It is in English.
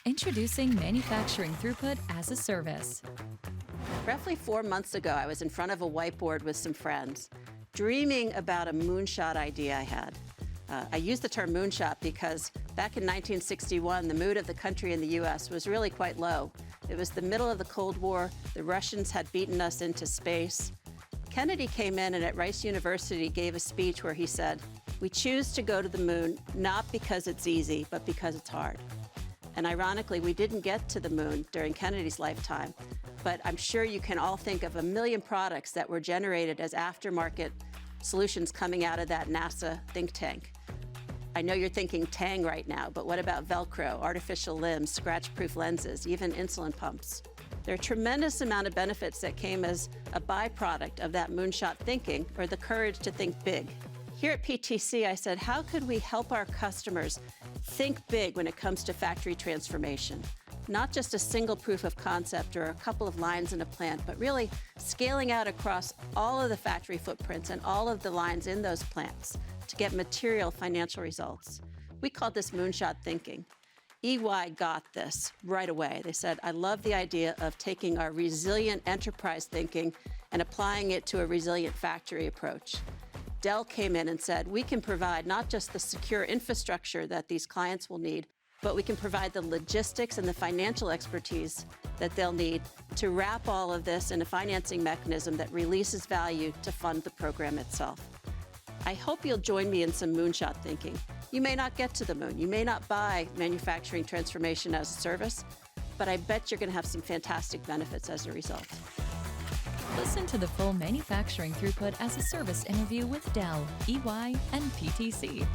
Introducing Manufacturing Throughput as a Service. Roughly 4 months ago, I was in front of a whiteboard with some friends, dreaming about a moonshot idea I had. I use the term moonshot because back in 1961, the mood of the country in the US was really quite low. It was the middle of the Cold War, the Russians had beaten us into space. Kennedy came in and at Rice University gave a speech where he said, "We choose to go to the moon not because it's easy, but because it's hard." And ironically, we didn't get to the moon during Kennedy's lifetime, but I'm sure you can all think of a million products that were generated as aftermarket solutions coming out of that NASA think tank. I know you're thinking Tang right now, but what about Velcro, artificial limbs, scratch-proof lenses, even insulin pumps? There are a tremendous amount of benefits that came as a byproduct of that moonshot thinking, or the courage to think big. Here at PTC, I said, how could we help our customers think big when it comes to factory transformation? Not just a single proof of concept or a couple of lines in a plant, but really scaling out across all of the factory footprints and all of the lines in those plants to get material financial results. We called this moonshot thinking. EY got this right away. They said, I love the idea of taking our resilient enterprise thinking and applying it to a resilient factory approach. Dell came in and said, we can provide not just the secure infrastructure that these clients will need, but we can provide the logistics and the financial expertise that they'll need to wrap all of this in a financing mechanism that releases value to fund the program itself. I hope you'll join me in some moonshot thinking. You may not get to the moon. You may not buy manufacturing transformation as a service, but I bet you're going to have some fantastic benefits as a result. Listen to the full Manufacturing Throughput as a Service interview with Dell, EY, and PTC.